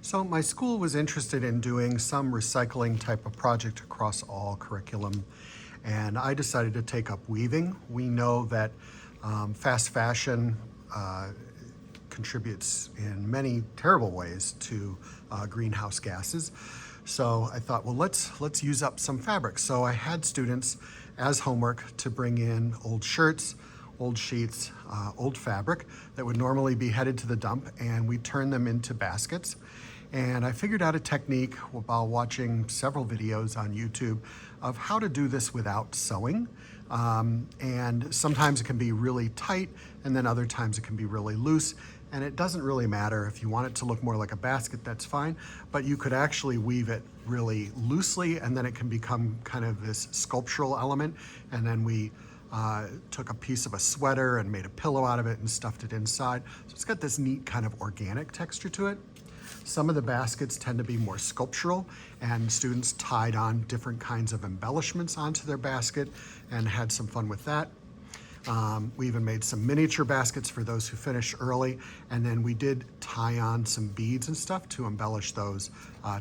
So my school was interested in doing some recycling type of project across all curriculum, and I decided to take up weaving. We know that fast fashion contributes in many terrible ways to greenhouse gases. So I thought, well, let's use up some fabric. So I had students as homework to bring in old shirts, old sheets, old fabric that would normally be headed to the dump, and we turned them into baskets. And I figured out a technique while watching several videos on YouTube of how to do this without sewing. And sometimes it can be really tight, and then other times it can be really loose. And it doesn't really matter. If you want it to look more like a basket, that's fine. But you could actually weave it really loosely, and then it can become kind of this sculptural element. And then we took a piece of a sweater and made a pillow out of it and stuffed it inside. So it's got this neat kind of organic texture to it. Some of the baskets tend to be more sculptural, and students tied on different kinds of embellishments onto their basket and had some fun with that. We even made some miniature baskets for those who finished early, and then we did tie on some beads and stuff to embellish those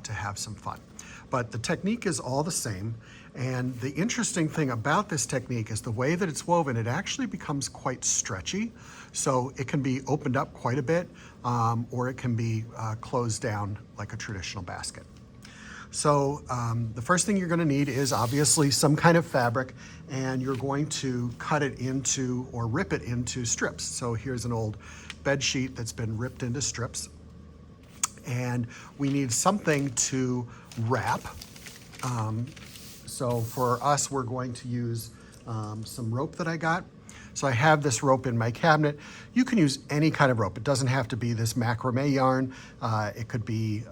to have some fun. But the technique is all the same, and the interesting thing about this technique is the way that it's woven, it actually becomes quite stretchy. So it can be opened up quite a bit, or it can be closed down like a traditional basket. So the first thing you're going to need is obviously some kind of fabric, and you're going to cut it into or rip it into strips. So here's an old bed sheet that's been ripped into strips, and we need something to wrap. So for us, we're going to use some rope that I got. So I have this rope in my cabinet. You can use any kind of rope. It doesn't have to be this macrame yarn. It could be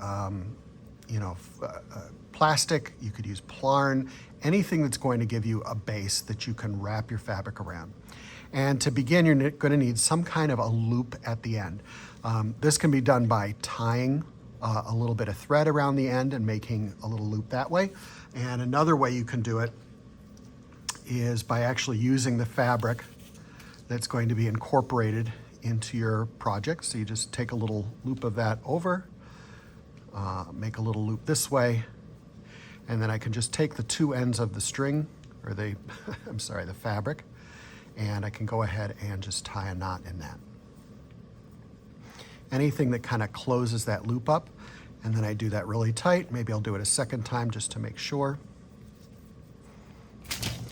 plastic. You could use plarn, anything that's going to give you a base that you can wrap your fabric around. And to begin, you're going to need some kind of a loop at the end. This can be done by tying a little bit of thread around the end and making a little loop that way. And another way you can do it is by actually using the fabric that's going to be incorporated into your project. So you just take a little loop of that over, make a little loop this way, and then I can just take the two ends of the string, or the fabric, and I can go ahead and just tie a knot in that. Anything that kind of closes that loop up, and then I do that really tight. Maybe I'll do it a second time just to make sure.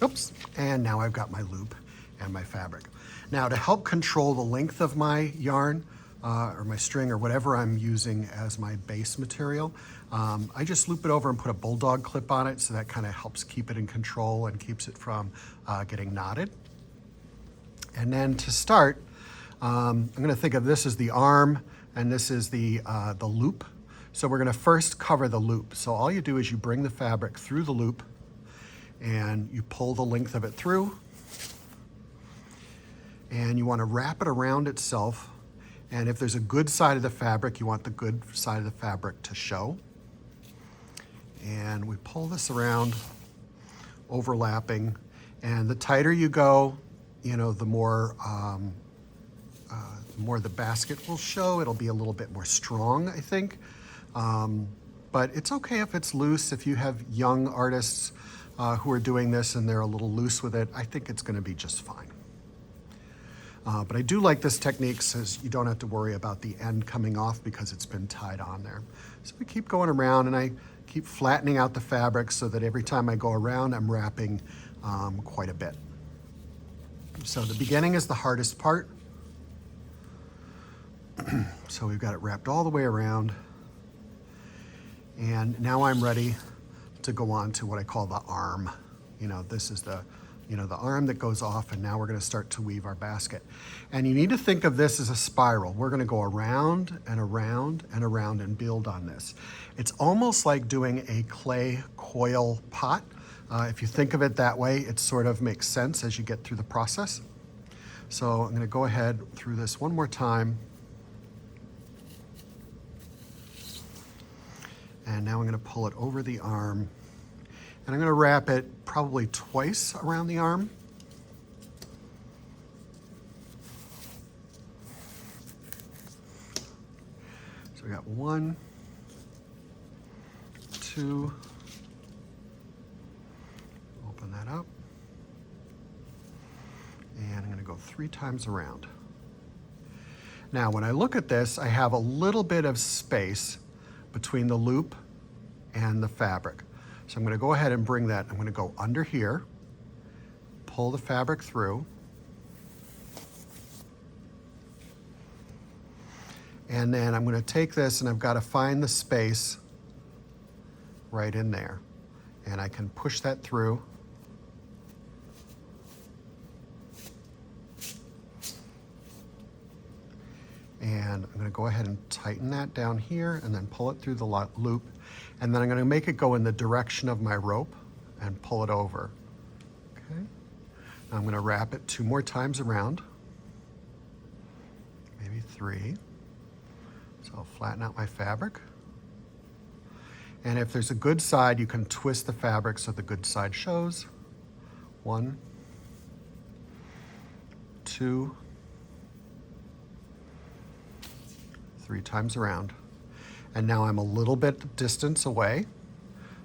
Oops, and now I've got my loop and my fabric. Now, to help control the length of my yarn or my string or whatever I'm using as my base material, I just loop it over and put a bulldog clip on it, so that kind of helps keep it in control and keeps it from getting knotted. And then to start, I'm gonna think of this as the arm, and this is the loop. So we're gonna first cover the loop. So all you do is you bring the fabric through the loop, and you pull the length of it through, and you want to wrap it around itself. And if there's a good side of the fabric, you want the good side of the fabric to show. And we pull this around, overlapping, and the tighter you go, the more the basket will show. It'll be a little bit more strong, I think. But it's okay if it's loose. If you have young artists who are doing this and they're a little loose with it, I think it's going to be just fine. But I do like this technique, since you don't have to worry about the end coming off because it's been tied on there. So we keep going around, and I keep flattening out the fabric so that every time I go around, I'm wrapping quite a bit. So the beginning is the hardest part. So we've got it wrapped all the way around. And now I'm ready to go on to what I call the arm. This is the arm that goes off, and now we're going to start to weave our basket. And you need to think of this as a spiral. We're going to go around and around and around and build on this. It's almost like doing a clay coil pot. If you think of it that way, it sort of makes sense as you get through the process. So I'm going to go ahead through this one more time. And now I'm going to pull it over the arm. And I'm going to wrap it probably twice around the arm. So we got 1, 2. Open that up. And I'm going to go 3 times around. Now, when I look at this, I have a little bit of space between the loop and the fabric. So I'm going to go ahead and bring that. I'm going to go under here, pull the fabric through, and then I'm going to take this and I've got to find the space right in there. And I can push that through. And I'm going to go ahead and tighten that down here and then pull it through the loop. And then I'm going to make it go in the direction of my rope and pull it over. Okay. Now I'm going to wrap it 2 more times around, maybe 3. So I'll flatten out my fabric. And if there's a good side, you can twist the fabric so the good side shows. 1, 2, 3 times around. And now I'm a little bit distance away.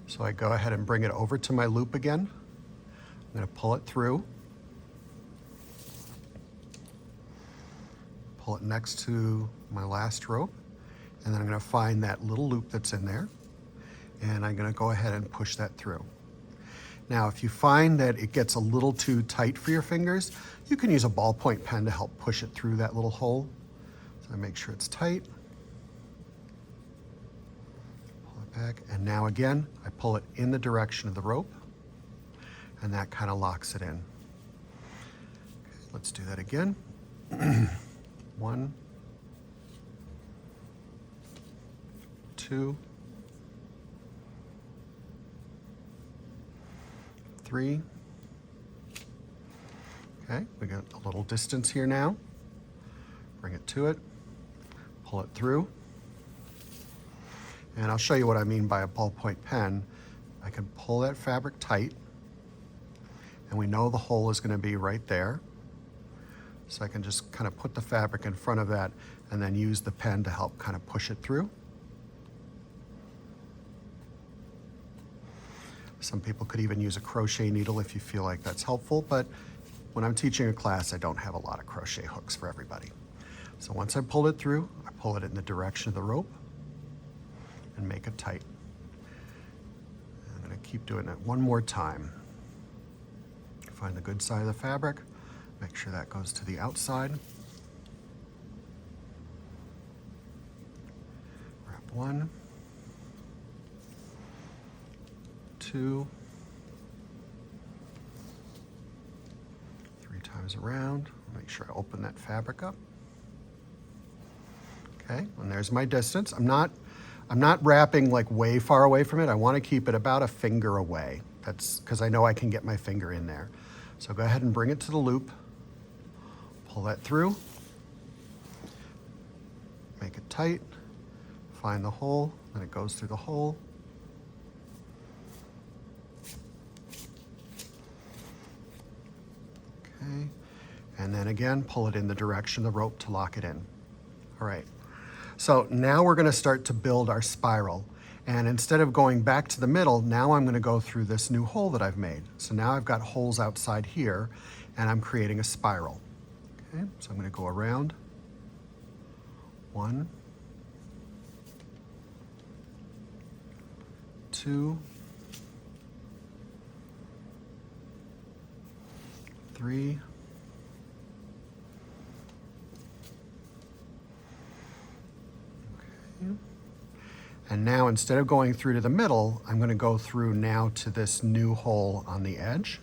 So I go ahead and bring it over to my loop again. I'm going to pull it through. Pull it next to my last rope. And then I'm going to find that little loop that's in there. And I'm going to go ahead and push that through. Now, if you find that it gets a little too tight for your fingers, you can use a ballpoint pen to help push it through that little hole. So I make sure it's tight. Pull it back. And now again, I pull it in the direction of the rope. And that kind of locks it in. Okay, let's do that again. 1, 2, 3. Okay, we got a little distance here now. Bring it to it, pull it through. And I'll show you what I mean by a ballpoint pen. I can pull that fabric tight, and we know the hole is going to be right there. So I can just kind of put the fabric in front of that and then use the pen to help kind of push it through. Some people could even use a crochet needle if you feel like that's helpful, but when I'm teaching a class, I don't have a lot of crochet hooks for everybody. So once I pull it through, I pull it in the direction of the rope and make it tight. I'm going to keep doing it 1 more time. Find the good side of the fabric, make sure that goes to the outside. Wrap 1, 2, 3 times around. Make sure I open that fabric up. Okay, and there's my distance. I'm not wrapping like way far away from it. I want to keep it about a finger away. That's because I know I can get my finger in there. So go ahead and bring it to the loop. Pull that through. Make it tight. Find the hole, then it goes through the hole. Okay, and then again, pull it in the direction of the rope to lock it in. All right, so now we're gonna start to build our spiral. And instead of going back to the middle, now I'm gonna go through this new hole that I've made. So now I've got holes outside here, and I'm creating a spiral. Okay, so I'm gonna go around. 1, 2, 3, 4. And now instead of going through to the middle, I'm going to go through now to this new hole on the edge.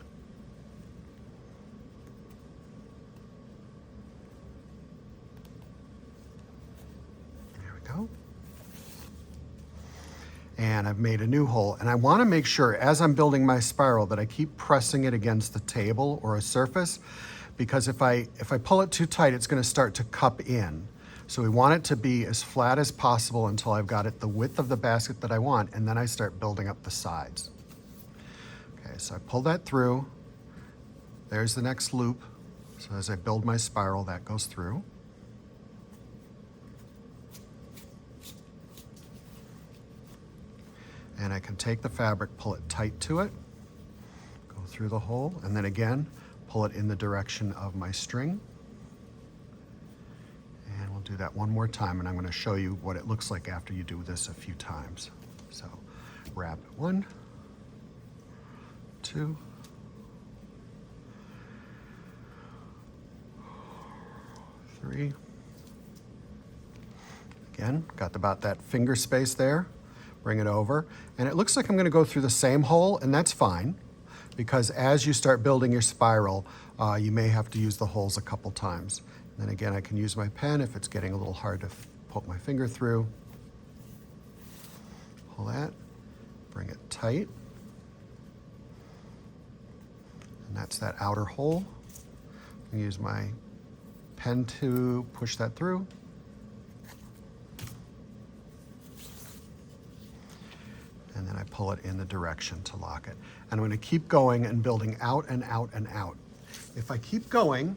There we go. And I've made a new hole. And I want to make sure as I'm building my spiral that I keep pressing it against the table or a surface, because if I pull it too tight, it's going to start to cup in. So we want it to be as flat as possible until I've got it the width of the basket that I want, and then I start building up the sides. Okay, so I pull that through. There's the next loop. So as I build my spiral, that goes through. And I can take the fabric, pull it tight to it, go through the hole, and then again, pull it in the direction of my string. And we'll do that one more time, and I'm going to show you what it looks like after you do this a few times. So wrap it 1, 2, 3. Again, got about that finger space there. Bring it over, and it looks like I'm going to go through the same hole, and that's fine, because as you start building your spiral, you may have to use the holes a couple times. And then again, I can use my pen if it's getting a little hard to poke my finger through. Pull that, bring it tight, and that's that outer hole. I use my pen to push that through. And then I pull it in the direction to lock it. And I'm going to keep going and building out and out and out. If I keep going,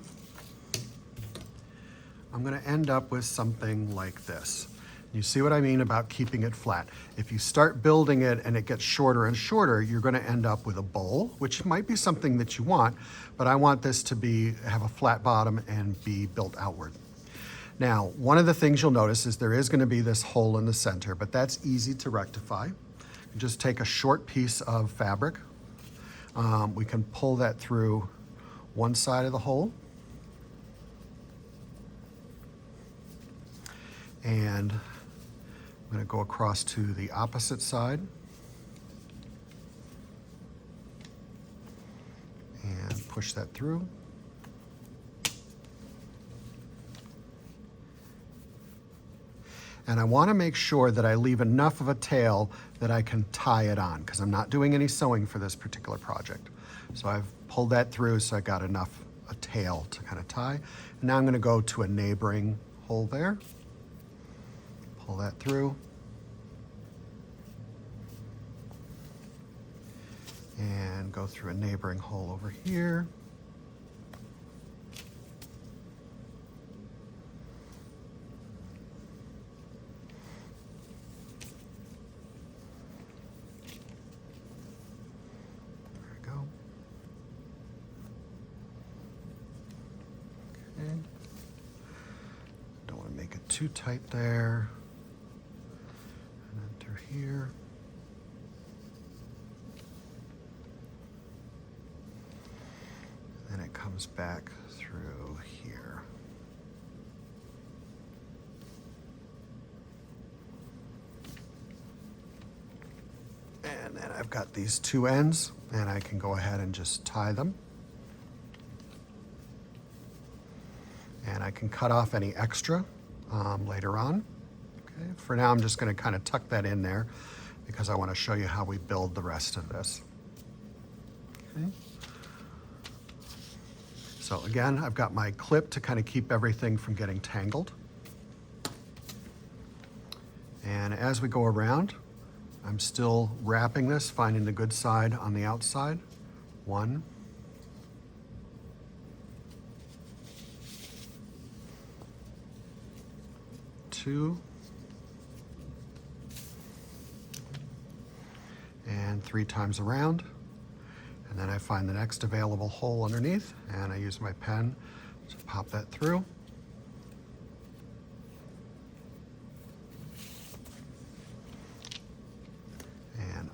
I'm going to end up with something like this. You see what I mean about keeping it flat. If you start building it and it gets shorter and shorter, you're going to end up with a bowl, which might be something that you want, but I want this to have a flat bottom and be built outward. Now, one of the things you'll notice is there is going to be this hole in the center, but that's easy to rectify. Just take a short piece of fabric. We can pull that through one side of the hole. And I'm going to go across to the opposite side. And push that through. And I want to make sure that I leave enough of a tail that I can tie it on, because I'm not doing any sewing for this particular project. So I've pulled that through, so I got a tail to kind of tie. And now I'm going to go to a neighboring hole there. Pull that through. And go through a neighboring hole over here. Don't want to make it too tight there. And enter here. And then it comes back through here. And then I've got these two ends, and I can go ahead and just tie them. And I can cut off any extra later on. Okay. For now, I'm just going to kind of tuck that in there because I want to show you how we build the rest of this. Okay. So again, I've got my clip to kind of keep everything from getting tangled. And as we go around, I'm still wrapping this, finding the good side on the outside. 1, 2, and 3 times around. And then I find the next available hole underneath, and I use my pen to pop that through. And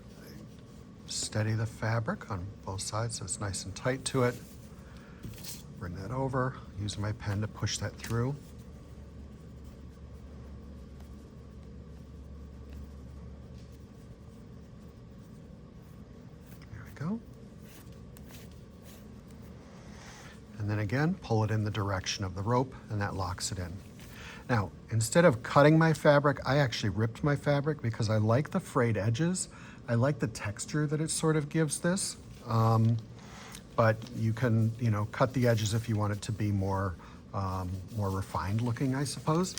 steady the fabric on both sides so it's nice and tight to it. Bring that over, using my pen to push that through. Go. And then again, pull it in the direction of the rope, and that locks it in. Now, instead of cutting my fabric, I actually ripped my fabric because I like the frayed edges. I like the texture that it sort of gives this. But you can, cut the edges if you want it to be more refined looking, I suppose.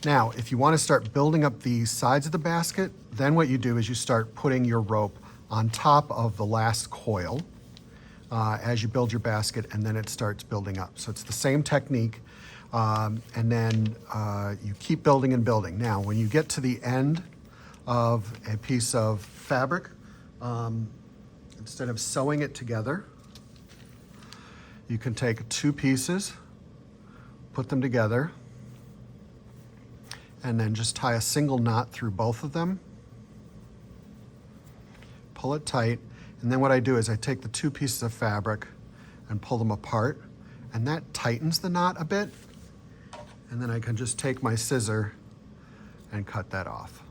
Now, if you want to start building up the sides of the basket, then what you do is you start putting your rope on top of the last coil as you build your basket, and then it starts building up. So it's the same technique, and then you keep building and building. Now, when you get to the end of a piece of fabric. Instead of sewing it together, you can take 2 pieces, put them together, and then just tie a single knot through both of them. Pull it tight, and then what I do is I take the 2 pieces of fabric and pull them apart, and that tightens the knot a bit, and then I can just take my scissor and cut that off.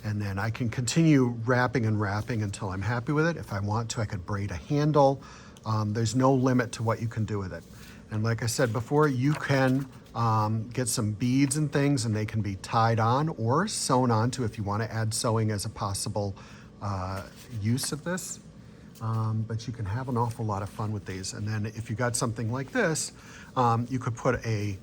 And then I can continue wrapping and wrapping until I'm happy with it. If I want to, I could braid a handle. There's no limit to what you can do with it. And like I said before, you can get some beads and things, and they can be tied on or sewn onto if you want to add sewing as a possible use of this. But you can have an awful lot of fun with these. And then if you got something like this, you could put a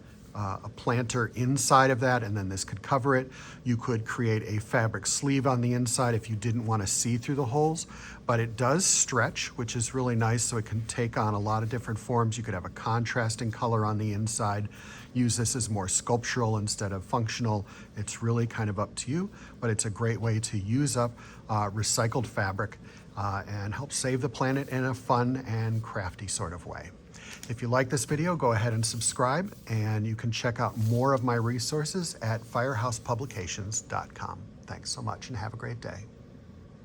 planter inside of that, and then this could cover it. You could create a fabric sleeve on the inside if you didn't want to see through the holes, but it does stretch, which is really nice, so it can take on a lot of different forms. You could have a contrasting color on the inside, use this as more sculptural instead of functional. It's really kind of up to you, but it's a great way to use up recycled fabric and help save the planet in a fun and crafty sort of way. If you like this video, go ahead and subscribe, and you can check out more of my resources at firehousepublications.com. Thanks so much and have a great day.